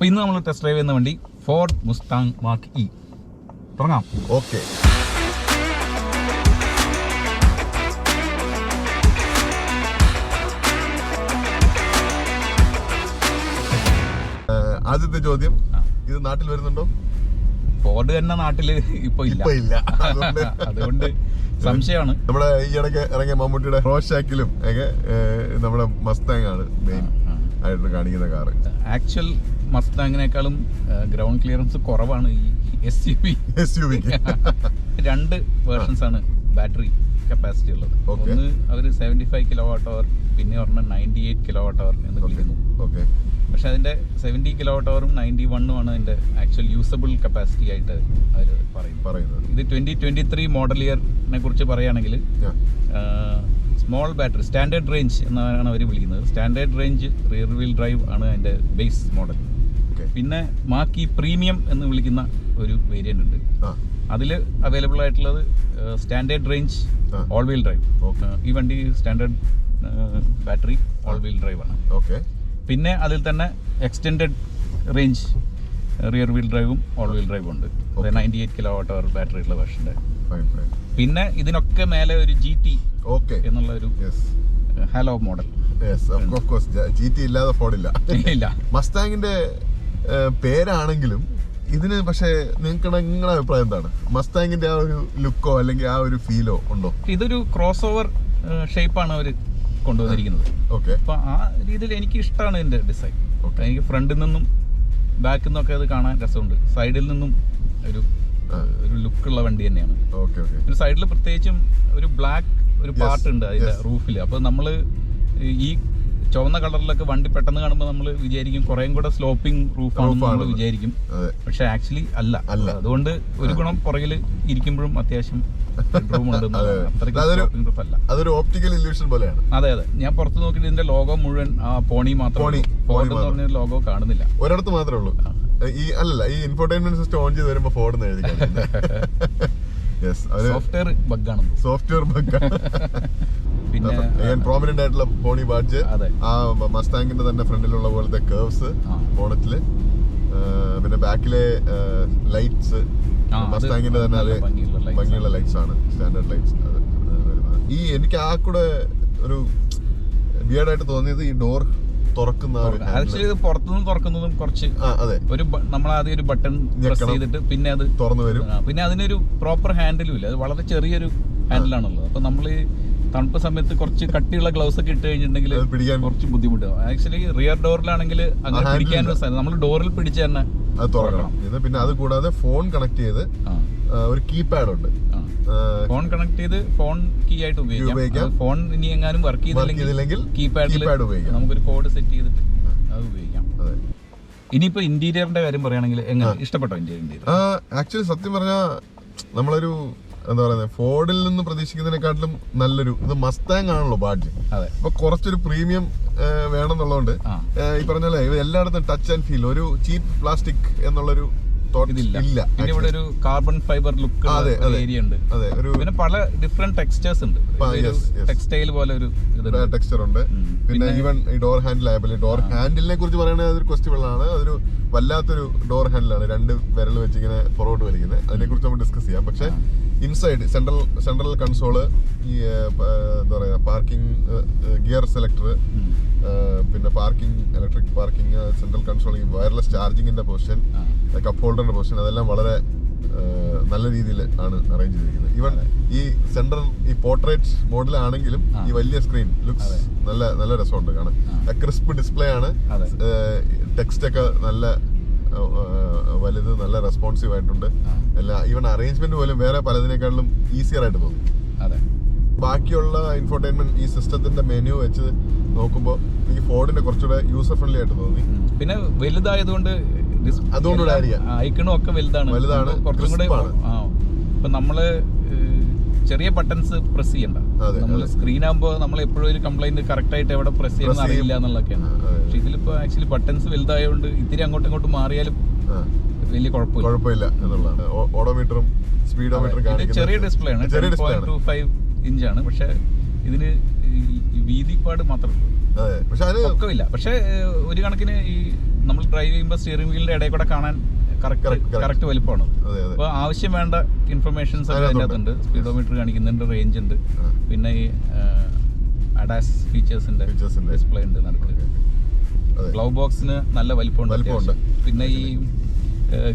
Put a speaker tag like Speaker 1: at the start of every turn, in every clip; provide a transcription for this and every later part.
Speaker 1: അപ്പോൾ ഇന്ന് നമ്മൾ ടെസ്റ്റ് ഡ്രൈവ് ചെയ്യുന്ന വണ്ടി ഫോർഡ് മുസ്താങ് Mach-E. തുടങ്ങാം.
Speaker 2: ഓക്കെ. ആദ്യത്തെ ചോദ്യം, ഇത് നാട്ടിൽ വരുന്നുണ്ടോ?
Speaker 1: ഫോർഡ് തന്നെ നാട്ടില് ഇപ്പൊ ഇല്ല. അതുകൊണ്ട് സംശയമാണ്.
Speaker 2: നമ്മുടെ ഈ ഇടയ്ക്ക് ഇറങ്ങിയ മമ്മൂട്ടിയുടെ റോഷാക്കിലും ഒക്കെ നമ്മുടെ മസ്താങ് ആണ് മെയിൻ ആയിട്ട് കാണിക്കുന്ന കാറ്.
Speaker 1: ആക്ച്വൽ മസ്താങ്ങിനേക്കാളും ഗ്രൗണ്ട് ക്ലിയറൻസ് കുറവാണ് ഈ SUV. രണ്ട് വേർഷൻസ് ആണ് ബാറ്ററി കപ്പാസിറ്റി ഉള്ളത്. ഒന്ന് അവർ 75 kWh, പിന്നെ ഒരെണ്ണം 98 kWh എന്ന് വിളിക്കുന്നു. പക്ഷെ അതിന്റെ 70 kWh 91 ആണ് അതിന്റെ ആക്ച്വൽ യൂസബിൾ കപ്പാസിറ്റി ആയിട്ട് അവർ പറയുന്നത്. ഇത് 2023 മോഡൽ ഇയറിനെ കുറിച്ച് പറയുകയാണെങ്കിൽ സ്മോൾ ബാറ്ററി സ്റ്റാൻഡേർഡ് റേഞ്ച് എന്നാണ് അവർ വിളിക്കുന്നത്. Standard range rear wheel drive ആണ് അതിന്റെ ബേസ് മോഡൽ. പിന്നെ Mach-E പ്രീമിയം എന്ന് വിളിക്കുന്ന ഒരു വേരിയന്റ് ഉണ്ട്. അതിൽ അവൈലബിൾ ആയിട്ടുള്ളത് standard range all wheel drive. ഈ വണ്ടി standard battery all wheel drive ആണ്. പിന്നെ അതിൽ തന്നെ എക്സ്റ്റെൻഡഡ് റേഞ്ച് റിയർ വീൽ ഡ്രൈവും ഓൾ വീൽ ഡ്രൈവും ഉണ്ട്. 98 kWh ബാറ്ററി ഉള്ള വേർഷൻ്റെ. പിന്നെ ഇതിനൊക്കെ മേലെ ഒരു GT എന്നുള്ള ഒരു ഹലോ മോഡൽ.
Speaker 2: GT ഇല്ലാതെ ഫോർഡില്ല. മസ്താങ്ങിന്റെ പേരാണെങ്കിലും ഇതിന് പക്ഷേ നിങ്ങളുടെ അഭിപ്രായം എന്താണ്? മസ്താങ്ങിന്റെ ആ ഒരു ലുക്കോ അല്ലെങ്കിൽ ആ ഒരു ഫീലോ ഉണ്ടോ?
Speaker 1: ഇതൊരു ക്രോസ് ഓവർ ഷേപ്പാണ് അവർ കൊണ്ടുവന്നിരിക്കുന്നത്. അപ്പൊ ആ രീതിയിൽ എനിക്ക് ഇഷ്ടമാണ് ഇതിന്റെ ഡിസൈൻ. എനിക്ക് ഫ്രണ്ടിൽ നിന്നും ബാക്കിൽ നിന്നൊക്കെ അത് കാണാൻ രസമുണ്ട്. സൈഡിൽ നിന്നും ഒരു ലുക്കുള്ള വണ്ടി തന്നെയാണ്. ഒരു സൈഡിൽ പ്രത്യേകിച്ചും ഒരു ബ്ലാക്ക് ഒരു പാർട്ട് ഉണ്ട് അതിന്റെ റൂഫിൽ. അപ്പൊ നമ്മള് ഈ ചുവന്ന കളറിലൊക്കെ വണ്ടി പെട്ടെന്ന് കാണുമ്പോൾ നമ്മൾ വിചാരിക്കും കുറേം കൂടെ സ്ലോപ്പിംഗ് റൂഫാണെന്ന് നമ്മൾ വിചാരിക്കും. പക്ഷെ ആക്ച്വലി അല്ല. അതുകൊണ്ട് ഒരു ഗുണം പുറകിൽ ഇരിക്കുമ്പോഴും അത്യാവശ്യം
Speaker 2: അതൊരു ഓപ്റ്റിക്കൽ ഇല്യൂഷൻ പോലെയാണ്.
Speaker 1: അതെ. ഞാൻ പുറത്ത് നോക്കിയിട്ട് ഇതിന്റെ ലോഗോ മുഴുവൻ പോണി മാത്രം, ഫോർഡ് എന്ന് പറഞ്ഞ ലോഗോ കാണുന്നില്ല.
Speaker 2: ഒരിടത്ത് മാത്രമേ ഉള്ളൂ. ഈ ഇൻഫോർടൈൻമെന്റ് സിസ്റ്റം ഓൺ ചെയ്ത് വരുമ്പോ ഫോർഡ് എന്ന് എഴുതി.
Speaker 1: സോഫ്റ്റ്വെയർ ബഗ്ഗാണ്. പിന്നെ
Speaker 2: പ്രോമിനന്റ് ആയിട്ടുള്ള പോണി ബാഡ്ജ്, ആ മസ്താങ്ങിന്റെ തന്നെ ഫ്രണ്ടിലുള്ള പോലത്തെ കർവ്സ് ബോണറ്റില്, പിന്നെ ബാക്കിലെ ലൈറ്റ്സ് മസ്താങ്ങിന്റെ തന്നെ അതേ ഭംഗിയുള്ള ലൈറ്റ്സ് ആണ്, സ്റ്റാൻഡേർഡ് ലൈറ്റ്സ്. ഈ എനിക്ക് ആ കൂടെ ഒരു വിയർഡായിട്ട് തോന്നിയത് ഈ ഡോർ തുറക്കുന്ന
Speaker 1: ആക്ച്വലി ഇത് പുറത്തുനിന്ന് തുറക്കുന്നതും കുറച്ച് ഒരു നമ്മൾ ആദ്യം ഒരു ബട്ടൺ പ്രസ് ചെയ്തിട്ട് പിന്നെ അത് തുറന്നു വരും. പിന്നെ അതിനൊരു പ്രോപ്പർ ഹാൻഡിലും ഇല്ല. അത് വളരെ ചെറിയൊരു ഹാൻഡിലാണുള്ളത്. അപ്പൊ നമ്മൾ തണുപ്പ് സമയത്ത് കുറച്ച് കട്ടിയുള്ള ഗ്ലൗസ് ഒക്കെ ഇട്ട് കഴിഞ്ഞിട്ടുണ്ടെങ്കിൽ പിടിക്കാൻ കുറച്ച് ബുദ്ധിമുട്ടാവും. ആക്ച്വലി റിയർ ഡോറിലാണെങ്കിൽ അങ്ങനെ പിടിക്കാനുള്ള സ്ഥലം നമ്മൾ ഡോറിൽ പിടിച്ച് തന്നെ
Speaker 2: അത് തുറക്കണം. പിന്നെ അത് കൂടാതെ ഫോൺ കണക്ട് ചെയ്ത് ഒരു കീപാഡ് ഉണ്ട്.
Speaker 1: ഫോൺ കണക്ട് ചെയ്ത് ഫോൺ കീ ആയിട്ട് ഉപയോഗിക്കാം. ഫോൺ ഇനി എങ്ങാനും വർക്ക് ചെയ്തില്ലെങ്കിൽ കീപാഡിൽ നമുക്കൊരു കോഡ് സെറ്റ് ചെയ്തിട്ട് അത് ഉപയോഗിക്കാം. ഇനിയിപ്പോ ഇന്റീരിയറിന്റെ കാര്യം പറയുകയാണെങ്കിൽ എങ്ങനെ ഇഷ്ടപ്പെട്ടോ ഇന്റീരിയർ?
Speaker 2: ആക്ച്വലി സത്യം പറഞ്ഞാൽ നമ്മളൊരു എന്താ പറയുന്നത്, ഫോർഡിൽ നിന്ന് പ്രതീക്ഷിക്കുന്നതിനെക്കാട്ടിലും നല്ലൊരു ഇത് മസ്താങ് ആണല്ലോ ബാഡ്ജ്. അപ്പൊ കുറച്ചൊരു പ്രീമിയം വേണമെന്നുള്ളതുകൊണ്ട് ഈ പറഞ്ഞ എല്ലായിടത്തും ടച്ച് ആൻഡ് ഫീൽ, ഒരു ചീപ്പ് പ്ലാസ്റ്റിക് എന്നുള്ളൊരു
Speaker 1: ഇല്ല. പിന്നെ ഇവിടെ ഒരു കാർബൺ ഫൈബർ ലുക്ക് ഏരിയ ഉണ്ട്. പിന്നെ പല ഡിഫറെന്റ് ടെക്സ്ചേഴ്സ് ഉണ്ട്. ടെക്സ്റ്റൈൽ പോലെ ഒരു
Speaker 2: ടെക്സ്ചർ ഉണ്ട്. പിന്നെ ഈവൻ ഈ ഡോർ ഹാൻഡിൽ ആയപ്പോൾ ഡോർ ഹാൻഡിലിനെ കുറിച്ച് പറയുന്നത് അതൊരു ക്വസ്റ്റ്യബിൾ ആണ്. അതൊരു വല്ലാത്തൊരു ഡോർ ഹാൻഡിലാണ്, 2 വിരൽ വെച്ച് ഇങ്ങനെ പുറകോട്ട് വലിക്കുന്നത്. അതിനെ കുറിച്ച് നമുക്ക് ഡിസ്കസ് ചെയ്യാം. പക്ഷെ ഇൻസൈഡ് സെൻട്രൽ കൺസോള്, ഈ എന്താ പറയാ പാർക്കിംഗ് ഗിയർ സെലക്ടർ, പിന്നെ പാർക്കിംഗ് ഇലക്ട്രിക് പാർക്കിംഗ്, സെൻട്രൽ കൺസോളിംഗ്, വയർലെസ് ചാർജിങ്ങിന്റെ പൊസിഷൻ, കപ്പ് ഹോൾഡറിന്റെ പൊസിഷൻ, അതെല്ലാം വളരെ നല്ല രീതിയിൽ ആണ് അറേഞ്ച് ചെയ്തിരിക്കുന്നത്. ഈവൻ ഈ സെൻട്രൽ ഈ പോർട്രേറ്റ് മോഡലാണെങ്കിലും ഈ വലിയ സ്ക്രീൻ ലുക്സ് നല്ല രസമുണ്ട് കാണാൻ. ക്രിസ്പ് ഡിസ്പ്ലേ ആണ്. ടെക്സ്റ്റ് ഒക്കെ നല്ല വലുത്, നല്ല റെസ്പോൺസീവ് ആയിട്ടുണ്ട്. ഈവൻ അറേഞ്ച്മെന്റ് പോലും വേറെ പലതിനേക്കാളും ഈസിയർ ആയിട്ട് തോന്നി. ബാക്കിയുള്ള ഇൻഫോർടൈൻമെന്റ് ഈ സിസ്റ്റത്തിന്റെ മെനു വെച്ച് നോക്കുമ്പോൾ എനിക്ക് ഫോർഡിന്റെ കുറച്ചുകൂടെ യൂസർ ഫ്രണ്ട്ലി ആയിട്ട് തോന്നി.
Speaker 1: പിന്നെ വലുതായതുകൊണ്ട് ഐക്കണും ഒക്കെ വലുതാണ്. കുറച്ചും കൂടെ ഇപ്പൊ നമ്മള് ചെറിയ ബട്ടൺസ് പ്രസ് ചെയ്യണ്ട. നമ്മൾ സ്ക്രീൻ ആകുമ്പോൾ നമ്മൾ എപ്പോഴും ഒരു കംപ്ലൈന്റ് കറക്റ്റ് ആയിട്ട് എവിടെ പ്രസ് ചെയ്യുന്ന അറിയില്ല എന്നുള്ളതൊക്കെയാണ്. പക്ഷെ ഇതിലിപ്പോ ആക്ച്വലി ബട്ടൺസ് വലുതായതുകൊണ്ട് ഇത്തിരി അങ്ങോട്ടും ഇങ്ങോട്ടും മാറിയാലും വലിയ കുഴപ്പമില്ല എന്നുള്ളതാണ്.
Speaker 2: ഓഡോമീറ്ററും സ്പീഡോമീറ്ററും
Speaker 1: ചെറിയ ഡിസ്പ്ലേ ആണ്, 10.25 ഇഞ്ചാണ്. പക്ഷെ ഇതിന് വീതിപ്പാട് മാത്രമേ
Speaker 2: പക്ഷെ അതിന്
Speaker 1: പൊക്കമില്ല. പക്ഷെ ഒരു കണക്കിന് ഈ നമ്മൾ ഡ്രൈവ് ചെയ്യുമ്പോൾ സ്റ്റിയറിംഗ് വീലിന്റെ ഇടയിൽ കൂടെ കാണാൻ കറക്റ്റ് വലിപ്പമാണ്. അപ്പോൾ ആവശ്യം വേണ്ട ഇൻഫർമേഷൻസ് ഒക്കെ അതിനകത്തുണ്ട്. സ്പീഡോമീറ്റർ കാണിക്കുന്നുണ്ട്, റേഞ്ച് ഉണ്ട്, പിന്നെ ഈ അഡാസ് ഫീച്ചേഴ്സിന്റെ ഡിസ്പ്ലേ ഉണ്ട് നടക്കുക. ഗ്ലൗ ബോക്സിന് നല്ല വലിപ്പമുണ്ട്. പിന്നെ ഈ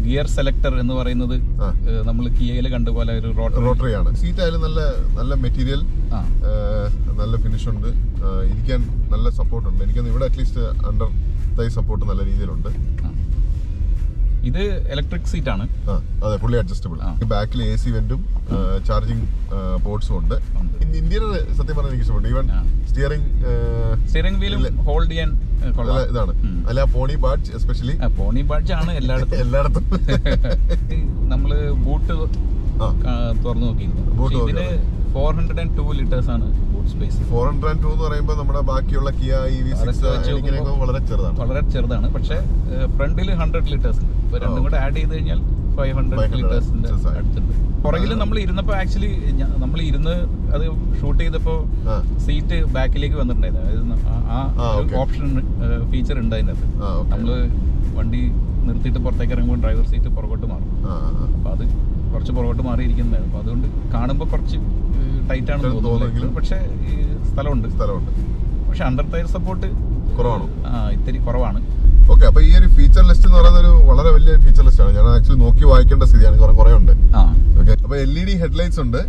Speaker 1: ഗിയർ സെലക്ടർ എന്ന് പറയുന്നത് നമ്മൾ കിയയിൽ കണ്ട പോലെ ഒരു
Speaker 2: റോട്ടറി ആണ്. സീറ്റ് ആയാലും നല്ല മെറ്റീരിയൽ, നല്ല ഫിനിഷ് ഉണ്ട്, ഇരിക്കാൻ നല്ല സപ്പോർട്ട് ഉണ്ട്. എനിക്കൊന്ന് ഇവിടെ അറ്റ്ലീസ്റ്റ് അണ്ടർ തൈ സപ്പോർട്ട് നല്ല രീതിയിലുണ്ട്.
Speaker 1: ഇത് ഇലക്ട്രിക് സീറ്റ് ആണ്.
Speaker 2: അതെ, ഫുള്ളി അഡ്ജസ്റ്റബിൾ. ബാക്കിൽ AC വെന്റും ചാർജിങ് പോർട്സും ഉണ്ട്. ഇന്ത്യയിൽ സത്യം പറഞ്ഞാൽ എനിക്ക് ഇഷ്ടപ്പെട്ടു. ഈവൻ
Speaker 1: സ്റ്റിയറിംഗ് വീലും ഹോൾഡ് ചെയ്യാൻ
Speaker 2: ഇതാണ്. അല്ല, പോണി ബാഡ്ജ് എസ്പെഷ്യലി
Speaker 1: പോണി ബാഡ്ജ് ആണ് എല്ലായിടത്തും. നമ്മള് ബൂട്ട് തുറന്നു നോക്കിയിരുന്നു. ഇതിന് 402 ലിറ്റേഴ്സ് ആണ് ബൂട്ട് സ്പേസ്.
Speaker 2: 402 എന്ന് പറയുമ്പോൾ നമ്മുടെ ബാക്കിയുള്ള കിയ EV6
Speaker 1: വളരെ ചെറുതാണ്. പക്ഷെ ഫ്രണ്ടിൽ 100 ലിറ്റേഴ്സ് ഉണ്ട്. ഇപ്പൊ രണ്ടും കൂടെ ആഡ് ചെയ്ത് കഴിഞ്ഞാൽ 500 ലിറ്റേഴ്സിന്റെ അടുത്തുണ്ട്. പുറകിൽ നമ്മൾ ഇരുന്നപ്പോ ആക്ച്വലി നമ്മൾ ഇരുന്ന് അത് ഷൂട്ട് ചെയ്തപ്പോ സീറ്റ് ബാക്കിലേക്ക് വന്നിട്ടുണ്ടായിരുന്നു. ആ ഓപ്ഷൻ ഫീച്ചർ ഉണ്ട് അതിനകത്ത്. നമ്മള് വണ്ടി നിർത്തിയിട്ട് പുറത്തേക്ക് ഇറങ്ങുമ്പോൾ ഡ്രൈവർ സീറ്റ് പുറകോട്ട് മാറും. അപ്പൊ അത് കുറച്ച് പുറകോട്ട് മാറിയിരിക്കുന്നതായിരുന്നു. അപ്പൊ അതുകൊണ്ട് കാണുമ്പോൾ കുറച്ച് ടൈറ്റ് ആണെന്ന് തോന്നുന്നു. പക്ഷെ സ്ഥലമുണ്ട്. പക്ഷെ അണ്ടർ ടയർ സപ്പോർട്ട്
Speaker 2: കുറവാണ്,
Speaker 1: ഇത്തിരി കുറവാണ്.
Speaker 2: ഓക്കെ. അപ്പൊ ഈ ഒരു ഫീച്ചർ ലിസ്റ്റ് എന്ന് പറയുന്നത് ഒരു വളരെ വലിയ ഫീച്ചർ ലിസ്റ്റ് ആണ്. ഞാൻ ആക്ച്വലി നോക്കി വായിക്കേണ്ട സ്ഥിതിയാണ്. കുറെ ഉണ്ട്. ഓക്കെ. അപ്പൊ LED ഹെഡ്ലൈറ്റ്സ് ഉണ്ട്,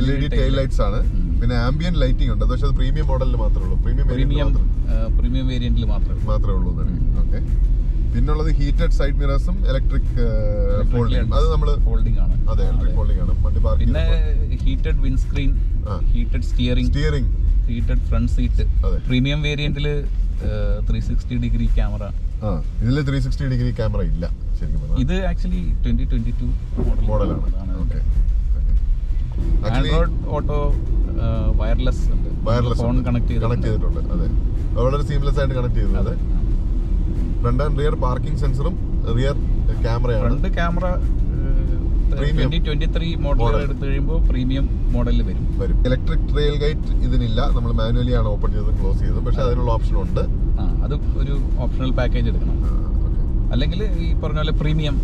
Speaker 2: LED ടെയിൽ ലൈറ്റ്സ് ആണ്, പിന്നെ ആംബിയന്റ് ലൈറ്റിംഗ് ഉണ്ട്. പക്ഷെ അത് പ്രീമിയം മോഡലിൽ മാത്രമേ ഉള്ളൂ.
Speaker 1: പ്രീമിയം വേരിയന്റിൽ മാത്രമേ ഉള്ളൂ.
Speaker 2: ഓക്കെ. പിന്നുള്ളത് ഹീറ്റഡ് സൈഡ് മിറേഴ്സും ഇലക്ട്രിക് ഫോൾഡിംഗ്. അത് നമ്മൾ ഫോൾഡിംഗ് ആണ്. അതെ, ഇലക്ട്രിക് ഫോൾഡിംഗ് ആണ്. വണ്ടി പാർക്ക്.
Speaker 1: പിന്നെ heated windscreen, heated steering, heated front seat. Premium വേരിയന്റിൽ 360 ഡിഗ്രി ക്യാമറ.
Speaker 2: ഇതിൽ 360 ഡിഗ്രി ക്യാമറ ഇല്ല ശരിക്കും.
Speaker 1: ഇത് ആക്ച്വലി 2022
Speaker 2: മോഡലാണ്. ഓക്കെ.
Speaker 1: ആൻഡ്രോയിഡ് ഓട്ടോ വയർലെസ് ഉണ്ട്. ഫോൺ കണക്ട്
Speaker 2: ചെയ്തിട്ടുണ്ട്. അതെ, വളരെ സീംലെസ് ആയിട്ട് കണക്ട് ചെയ്തത്. ഫ്രണ്ട് ആൻഡ് റിയർ പാർക്കിംഗ് സെൻസറും റിയർ ക്യാമറയാണ്.
Speaker 1: ഫ്രണ്ട് ക്യാമറ 2023 മോഡൽ എടുത്തു കഴിയുമ്പോൾ പ്രീമിയം മോഡലിൽ വരും.
Speaker 2: ഇലക്ട്രിക് ട്രെയിൽ ഗൈറ്റ് ഇതിനില്ല. നമ്മൾ മാനുവലി ആണ് ഓപ്പൺ ചെയ്ത് ക്ലോസ് ചെയ്തത്. പക്ഷെ അതിനുള്ള ഓപ്ഷൻ ഉണ്ട്.
Speaker 1: അത് ഒരു ഓപ്ഷണൽ പാക്കേജ് എടുക്കണം. അല്ലെങ്കിൽ ഈ പറഞ്ഞ പോലെ പ്രീമിയം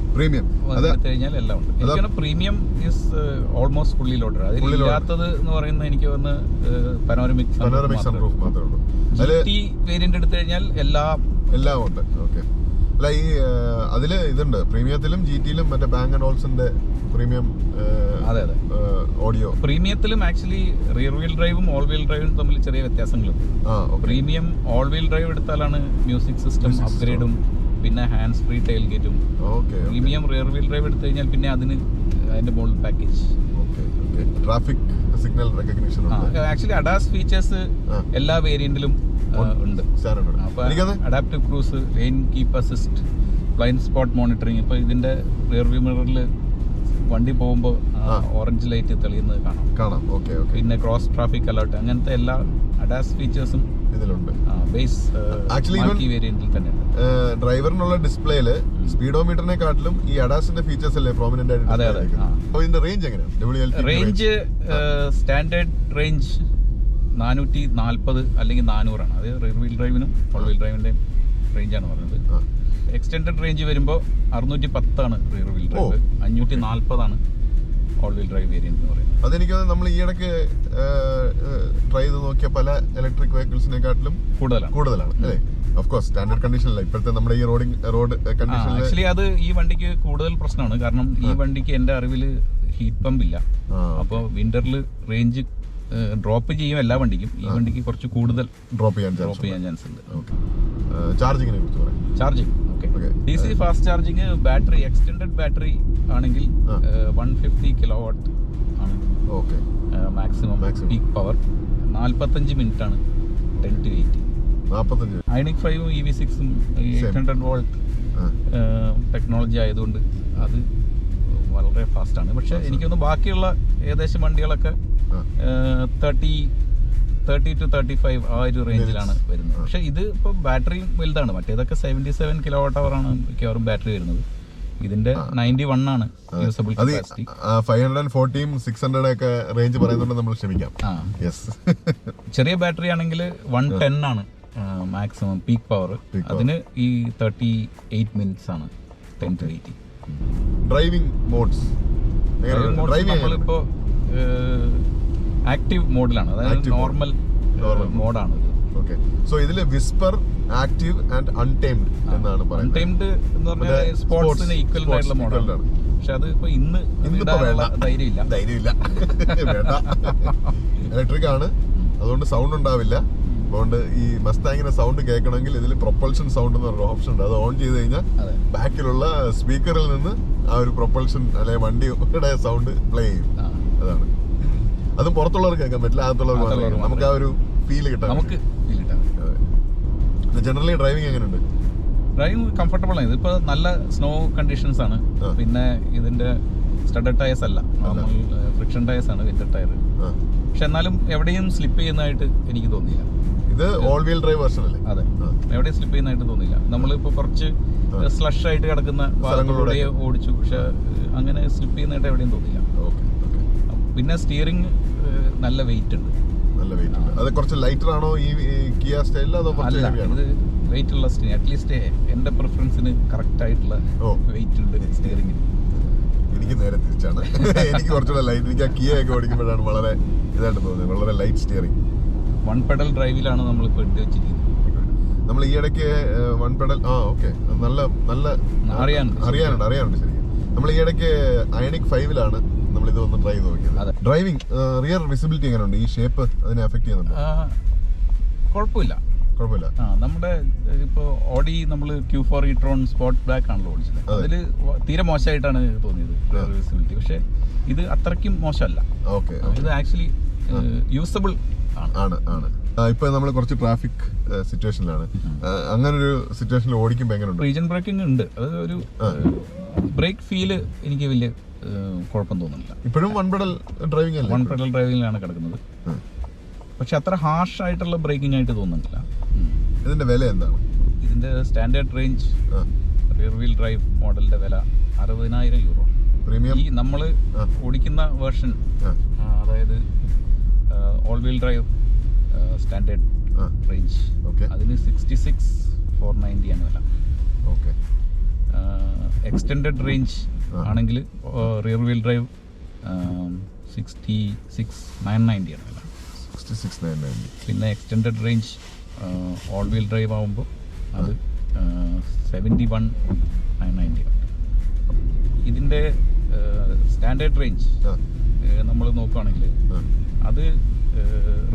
Speaker 1: എടുത്തു കഴിഞ്ഞാൽ എല്ലാം ഉണ്ട്. എനിക്കാണ് premium is almost fully loaded. അതിലില്ലാത്തത് എന്ന് പറയുന്നത് എനിക്ക് വന്ന് പനോരമിക്
Speaker 2: സൺറൂഫ് മാത്രമേ ഉള്ളൂ.
Speaker 1: GT വേരിയന്റ് എടുത്തു കഴിഞ്ഞാൽ
Speaker 2: എല്ലാം ഉണ്ട്. ഓക്കെ. അല്ല, ഈ അതില് ഇതുണ്ട് പ്രീമിയത്തിലും GT-ലും മറ്റേ ബാങ് ആൻഡ് ഓൾസിന്റെ പ്രീമിയം.
Speaker 1: അതെ,
Speaker 2: ഓഡിയോ
Speaker 1: പ്രീമിയത്തിലും ആക്ച്വലി റിയർ വീൽ ഡ്രൈവും ഓൾ വീൽ ഡ്രൈവും തമ്മിൽ ചെറിയ വ്യത്യാസങ്ങളുണ്ട്. പ്രീമിയം ഓൾ വീൽ ഡ്രൈവ് എടുത്താലാണ് മ്യൂസിക് സിസ്റ്റം അപ്ഗ്രേഡും പിന്നെ ഹാൻഡ്സ് ഫ്രീ ടെയിൽ ഗേറ്റും. പ്രീമിയം റിയർ വീൽ ഡ്രൈവ് എടുത്തു കഴിഞ്ഞാൽ പിന്നെ അതിന്റെ model package.
Speaker 2: Traffic signal recognition.
Speaker 1: Actually ADAS features എല്ലാ വേരിയന്റിലും ഉണ്ട്. Adaptive cruise, lane keep assist, blind spot monitoring. ഇപ്പൊ ഇതിന്റെ റിയർ വ്യൂ മിററിൽ വണ്ടി പോകുമ്പോൾ ഓറഞ്ച് ലൈറ്റ് തെളിയുന്നത് കാണാം. പിന്നെ ക്രോസ് ട്രാഫിക് അലേർട്ട്, അങ്ങനത്തെ എല്ലാ അഡാസ് ഫീച്ചേഴ്സും ഇതിലുണ്ട്. ബേസ് ആക്ച്വലി വേരിയന്റിൽ തന്നെ
Speaker 2: ഡ്രൈവറിനുള്ള ഡിസ്പ്ലേയില് സ്പീഡോമീറ്ററിനെക്കാട്ടിലും ഈ അഡാസിന്റെ ഫീച്ചേഴ്സ് അല്ലേ പ്രോമിനന്റ് ആയിട്ട്.
Speaker 1: അതെ.
Speaker 2: ഇതിന്റെ റേഞ്ച് എങ്ങനെയാണ്?
Speaker 1: റേഞ്ച് സ്റ്റാൻഡേർഡ് റേഞ്ച് 440 അല്ലെങ്കിൽ 400 ആണ്. അത് റിയർ വീൽ ഡ്രൈവിനും ഓൾ വീൽ ഡ്രൈവിന്റെയും റേഞ്ചാണ് പറഞ്ഞത്. എക്സ്റ്റൻഡഡ് റേഞ്ച് വരുമ്പോൾ 610 ആണ് റിയർ വീൽ ഡ്രൈവ്, 540 ആണ് ഓൾ വീൽ ഡ്രൈവ് വേരിയന്റ് എന്ന് പറയുന്നത്.
Speaker 2: അതെനിക്ക് നമ്മൾ ഈ ഇടയ്ക്ക് ട്രൈ ചെയ്ത് നോക്കിയ പല ഇലക്ട്രിക് വെഹിക്കിൾസിനെക്കാട്ടിലും കൂടുതലാണ് അല്ലേ? ഓഫ് കോഴ്സ് സ്റ്റാൻഡേർഡ് കണ്ടീഷനില്ല ഇപ്പോഴത്തെ നമ്മുടെ ഈ റോഡ് കണ്ടീഷനിൽ.
Speaker 1: ആക്ച്വലി അത് ഈ വണ്ടിക്ക് കൂടുതൽ പ്രശ്നമാണ്. കാരണം ഈ വണ്ടിക്ക് എന്റെ അറിവിൽ ഹീറ്റ് പമ്പ് ഇല്ല. അപ്പോൾ വിന്ററിൽ റേഞ്ച് ഡ്രോപ്പ് ചെയ്യും എല്ലാ വണ്ടിക്കും. ഈ വണ്ടിക്ക് കുറച്ച് കൂടുതൽ ഡ്രോപ്പ് ചെയ്യാൻ ചാൻസ് ഉണ്ട്. Charging DC fast charging battery extended battery ആണെങ്കിൽ 150 കിലോവാട്ട് ആണ് മാക്സിമം പീക്ക് പവർ. 45 മിനിറ്റ് ആണ് 10 to 80. ഐണിക് 5 EV6 800 വോൾട്ട് ടെക്നോളജി ആയതുകൊണ്ട് അത് വളരെ ഫാസ്റ്റ് ആണ്. പക്ഷെ എനിക്കൊന്ന് ബാക്കിയുള്ള ഏകദേശം വണ്ടികളൊക്കെ 30 to 35 ആ ഒരു റേഞ്ചിലാണ് വരുന്നത്. പക്ഷെ ഇത് ഇപ്പോൾ ബാറ്ററിയും വലുതാണ്. മറ്റേതൊക്കെ 77 കിലോവാട്ട് അവർ ആണ് മിക്കവാറും ബാറ്ററി വരുന്നത്. ഇതിന്റെ 91 ആണ് യൂസബിൾ കപ്പാസിറ്റി.
Speaker 2: 540 600 ഒക്കെ റേഞ്ച് പറയുന്നുണ്ട്, നമ്മൾ ക്ഷമിക്കാം.
Speaker 1: ചെറിയ ബാറ്ററി ആണെങ്കിൽ 110 ആണ് മാക്സിമം പീക്ക് പവർ. അതിന് ഈ 38 മിനിറ്റ്സ് ആണ് 10 to 80.
Speaker 2: ഡ്രൈവിംഗ് മോഡ്സ്
Speaker 1: നമ്മളിപ്പോ ആക്റ്റീവ് മോഡിലാണ്, അതായത് നോർമൽ മോഡാണ്.
Speaker 2: ഓക്കെ, സോ ഇതില് വിസ്പർ, ആക്റ്റീവ് ആൻഡ് അൺടൈംഡ് എന്നാണ് പറയുന്നത്.
Speaker 1: അൺടൈംഡ് എന്ന് പറഞ്ഞാൽ സ്പോർട്സിന് ഈക്വൽ ആയിട്ടുള്ള മോഡാണ്. പക്ഷെ അത് ഇപ്പൊ ഇന്നിപ്പോ ധൈര്യമില്ല
Speaker 2: വേണ്ട. ഇലക്ട്രിക് ആണ്, അതുകൊണ്ട് സൗണ്ട് ഉണ്ടാവില്ല. അതുകൊണ്ട് ഈ മസ്താങ്ങിന്റെ സൗണ്ട് കേൾക്കണമെങ്കിൽ ഇതിൽ പ്രൊപ്പൽഷൻ സൗണ്ട് എന്ന് പറഞ്ഞ ഓപ്ഷൻ ഉണ്ട്. അത് ഓൺ ചെയ്ത് കഴിഞ്ഞാൽ ബാക്കിലുള്ള സ്പീക്കറിൽ നിന്ന് ആ ഒരു പ്രൊപ്പൽഷൻ അല്ലെങ്കിൽ വണ്ടിയുടെ സൗണ്ട് പ്ലേ ചെയ്യും. അതാണ്. അതും പുറത്തുള്ളവർക്ക് കേൾക്കാൻ പറ്റില്ല, അകത്തുള്ളവർക്ക് നമുക്ക് ആ ഒരു ഫീൽ കിട്ടാം. ജനറലി ഡ്രൈവിംഗ് എങ്ങനെയുണ്ട്?
Speaker 1: ഡ്രൈവിംഗ് കംഫർട്ടബിൾ ആണ്. ഇതിപ്പോ നല്ല സ്നോ കണ്ടീഷൻസ് ആണ്. പിന്നെ ഇതിന്റെ സ്റ്റഡഡ് ടയേഴ്സ് അല്ല, നോർമൽ ഫ്രിക്ഷൻ ടയേഴ്സ് ആണ് വിന്റർ ടയർ. പക്ഷെ എന്നാലും എവിടെയും സ്ലിപ്പ് ചെയ്യുന്നതായിട്ട് എനിക്ക് തോന്നിയില്ല.
Speaker 2: ഇത് ഓൾ വീൽ ഡ്രൈവ് വെർഷൻ അല്ലേ?
Speaker 1: അതെ, എവിടെയും സ്ലിപ്പ് ചെയ്യുന്നതായിട്ട് തോന്നിയില്ല. നമ്മളിപ്പോ കുറച്ച് സ്ലഷ് ആയിട്ട് കിടക്കുന്ന ഭാഗങ്ങളിലൂടെ ഓടിച്ചു, പക്ഷെ അങ്ങനെ സ്ലിപ്പ് ചെയ്യുന്നതായിട്ട് എവിടെയും തോന്നിയില്ല. പിന്നെ സ്റ്റിയറിംഗ് നല്ല വെയിറ്റ് ഉണ്ട്.
Speaker 2: അത് കുറച്ച് ലൈറ്റർ ആണോ ഈ കിയ സ്റ്റൈലിൽ, അതോ
Speaker 1: അല്ല? ഇത് വെയിറ്റ് ഉള്ള സ്റ്റിയറിംഗ്, അറ്റ്ലീസ്റ്റ് എന്റെ പ്രിഫറൻസിന് കറക്റ്റ് ആയിട്ടുള്ള വെയിറ്റ് ഉണ്ട് സ്റ്റിയറിംഗിന്.
Speaker 2: എനിക്ക് നേരെ തിരിച്ചാണ്. എനിക്ക് കുറച്ചുകൂടെ ലൈറ്റ്, എനിക്ക് ആ കിയ ഒക്കെ ഓടിക്കുമ്പോഴാണ് വളരെ ഇതായിട്ട് തോന്നുന്നത്, വളരെ ലൈറ്റ് സ്റ്റിയറിംഗ്.
Speaker 1: വൺ പെഡൽ ഡ്രൈവിലാണ് നമ്മളിപ്പോൾ എടുത്ത് വെച്ചിരിക്കുന്നത്.
Speaker 2: നമ്മൾ ഈ ഇടയ്ക്ക് വൺ പെഡൽ ഓക്കെ നല്ല അറിയാനുണ്ട് ശരി. നമ്മൾ ഈ ഇടയ്ക്ക് അയണിക് 5-ലാണ് നമ്മൾ ഇത് ഒന്ന് ട്രൈ ചെയ്ത് നോക്കിയത്. ഡ്രൈവിംഗ് റിയർ വിസിബിലിറ്റി എങ്ങനെയുണ്ട്? ഈ ഷേപ്പ് അതിനെ അഫക്ട് ചെയ്യുന്നുണ്ട്?
Speaker 1: കുഴപ്പമില്ല. നമ്മുടെ ഇപ്പോൾ ഓഡി നമ്മൾ Q4 e-tron സ്പോർട്ട് ബ്ലാക്ക് ആണല്ലോ ഓടിച്ചത്. അതിൽ തീരെ മോശമായിട്ടാണ് തോന്നിയത് റിയർ വിസിബിലിറ്റി. പക്ഷെ ഇത് അത്രയ്ക്കും മോശമല്ല. ഇത് ആക്ച്വലി യൂസബിൾ ആണ്.
Speaker 2: ഇപ്പൊ നമ്മൾ കുറച്ച് ട്രാഫിക് സിറ്റുവേഷനിലാണ്. അങ്ങനെ ഒരു സിറ്റുവേഷനിൽ ഓടിക്കുമ്പോൾ എങ്ങനെയുണ്ട്?
Speaker 1: റീജൻ ബ്രേക്കിംഗ് ഉണ്ട്. അത് ഒരു ബ്രേക്ക് ഫീല് എനിക്ക് വലിയ കുഴപ്പം തോന്നുന്നില്ല.
Speaker 2: ഇപ്പോഴും വൺ പെഡൽ
Speaker 1: ഡ്രൈവിംഗിലാണ് കിടക്കുന്നത്. പക്ഷെ അത്ര ഹാർഷ് ആയിട്ടുള്ള ബ്രേക്കിംഗ് ആയിട്ട് തോന്നുന്നില്ല.
Speaker 2: ഇതിന്റെ വില എന്താണ്?
Speaker 1: ഇതിന്റെ standard range rear wheel drive മോഡലിന്റെ വില 60,000 euro.
Speaker 2: പ്രീമിയം
Speaker 1: ഈ നമ്മൾ ഓടിക്കുന്ന വേർഷൻ, അതായത് all wheel drive standard range, അതിന് 66,490 ആണ് വില. എക്സ്റ്റെൻഡഡ് റേഞ്ച് ആണെങ്കിൽ റിയർ വീൽ ഡ്രൈവ് 66,990 ആണ് വില. പിന്നെ extended range all wheel drive ആകുമ്പോൾ അത് 71,990 ആണ്. ഇതിൻ്റെ സ്റ്റാൻഡേർഡ് റേഞ്ച് നമ്മൾ നോക്കുകയാണെങ്കിൽ അത്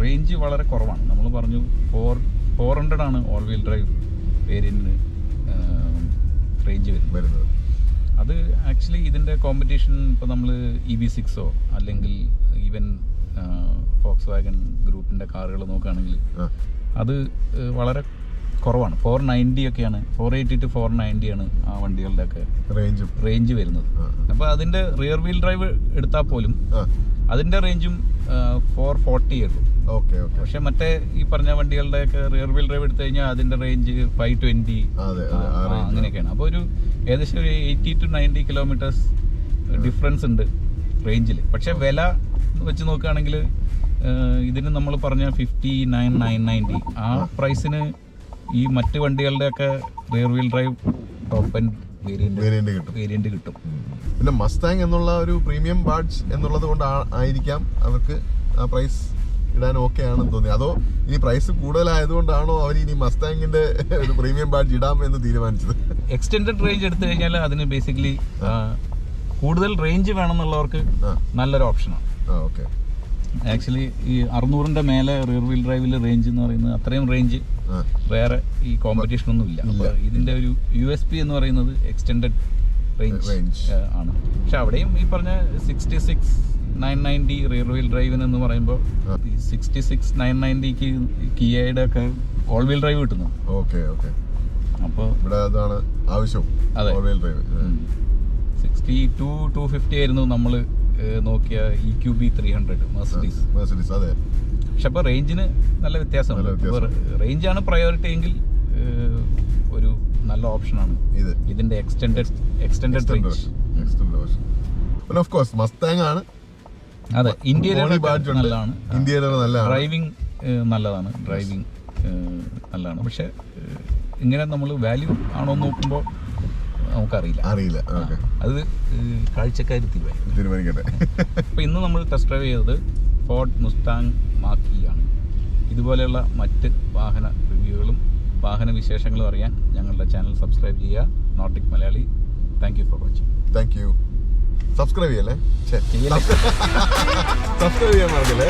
Speaker 1: റേഞ്ച് വളരെ കുറവാണ്. നമ്മൾ പറഞ്ഞു 400 ആണ് ഓൾ വീൽ ഡ്രൈവ് വേരിയന്റിന് റേഞ്ച് വരുന്നത്. അത് ആക്ച്വലി ഇതിൻ്റെ കോമ്പറ്റീഷൻ ഇപ്പോൾ നമ്മൾ EV6 അല്ലെങ്കിൽ ഈവൻ ഫോക്സ് വാഗൻ ഗ്രൂപ്പിൻ്റെ കാറുകൾ നോക്കുകയാണെങ്കിൽ അത് വളരെ കുറവാണ്. 490 ഒക്കെയാണ്, 480 to 490 ആണ് ആ വണ്ടികളുടെയൊക്കെ റേഞ്ച് വരുന്നത്. അപ്പോൾ അതിൻ്റെ റിയർ വീൽ ഡ്രൈവ് എടുത്താൽ പോലും അതിൻ്റെ റേഞ്ചും 440 ഉള്ളൂ. പക്ഷെ മറ്റേ ഈ പറഞ്ഞ വണ്ടികളുടെയൊക്കെ റിയർ വീൽ ഡ്രൈവ് എടുത്തു കഴിഞ്ഞാൽ അതിൻ്റെ റേഞ്ച് 520 അങ്ങനെയൊക്കെയാണ്. അപ്പോൾ ഒരു ഏകദേശം ഒരു 80 to 90 കിലോമീറ്റേഴ്സ് ഡിഫറൻസ് ഉണ്ട് റേഞ്ചിൽ. പക്ഷെ വില വെച്ച് നോക്കുകയാണെങ്കിൽ ഇതിന് നമ്മൾ പറഞ്ഞ 59,990 ആ പ്രൈസിന് ഈ മറ്റ് വണ്ടികളുടെയൊക്കെ rear wheel drive top end variant കിട്ടും.
Speaker 2: പിന്നെ മസ്താങ് എന്നുള്ള ഒരു പ്രീമിയം ബാഡ്ജ് എന്നുള്ളത് കൊണ്ട് ആയിരിക്കാം അവർക്ക് ആ പ്രൈസ് ഇടാൻ ഓക്കെ ആണെന്ന് തോന്നി. അതോ ഇനി പ്രൈസ് കൂടുതലായതുകൊണ്ടാണോ അവർ ഇനി മസ്താങ്ങിന്റെ ഒരു പ്രീമിയം ബാഡ്ജ് ഇടാം എന്ന് തീരുമാനിച്ചത്?
Speaker 1: എക്സ്റ്റെൻഡഡ് റേഞ്ച് എടുത്തു കഴിഞ്ഞാൽ അതിന് ബേസിക്കലി കൂടുതൽ റേഞ്ച് വേണമെന്നുള്ളവർക്ക് നല്ലൊരു ഓപ്ഷനാണ്. ആക്ച്വലി ഈ 600ന്റെ മേലെ റിയർ വീൽ ഡ്രൈവിൽ റേഞ്ച് എന്ന് പറയുന്നത് അത്രയും റേഞ്ച് വേറെ ഈ കോമ്പറ്റീഷൻ ഒന്നും ഇല്ല. അപ്പോൾ ഇതിന്റെ ഒരു USP എന്ന് പറയുന്നത് എക്സ്റ്റെൻഡഡ് റേഞ്ച് ആണ്. പക്ഷെ അവിടെയും ഈ പറഞ്ഞ 66,990 റിയർ വീൽ ഡ്രൈവിന് എന്ന് പറയുമ്പോൾ 66,990ക്ക് കിയയുടെ ഒക്കെ ഓൾ വീൽ ഡ്രൈവ് കിട്ടുന്നു. അപ്പോൾ
Speaker 2: ഇവിടെ അതാണ് ആവശ്യം.
Speaker 1: അതെ, 62,250 ആയിരുന്നു നമ്മൾ നോക്കിയ EQB 300 മെർസിഡീസ്.
Speaker 2: അതെ.
Speaker 1: പക്ഷെ അപ്പോൾ റേഞ്ചിന് നല്ല വ്യത്യാസമുണ്ട്. റേഞ്ചാണ് പ്രയോറിറ്റി എങ്കിൽ ഒരു നല്ല ഓപ്ഷനാണ് ഇതിന്റെ extended range.
Speaker 2: Of course Mustang ആണ്.
Speaker 1: അതെ, ഇന്റീരിയർ നല്ലതാണ്,
Speaker 2: ഡ്രൈവിംഗ്
Speaker 1: നല്ലതാണ്, നല്ലതാണ്. പക്ഷെ ഇങ്ങനെ നമ്മൾ വാല്യൂ ആണോ നോക്കുമ്പോൾ നമുക്കറിയില്ല. അത് കാഴ്ചക്കാർ
Speaker 2: തീരുമാനിക്കട്ടെ.
Speaker 1: അപ്പോൾ ഇന്ന് നമ്മൾ ടെസ്റ്റ് ഡ്രൈവ് ചെയ്തത് ഫോർഡ് മുസ്താങ് മാക്കി ആണ്. ഇതുപോലെയുള്ള മറ്റ് വാഹന റിവ്യൂകളും വാഹന വിശേഷങ്ങളും അറിയാൻ ഞങ്ങളുടെ ചാനൽ സബ്സ്ക്രൈബ് ചെയ്യുക. Nordic Malayali. Thank you for watching.
Speaker 2: Thank you. Subscribe ചെയ്യല്ലേ, സബ്സ്ക്രൈബ് ചെയ്യാൻ മറന്നില്ലേ.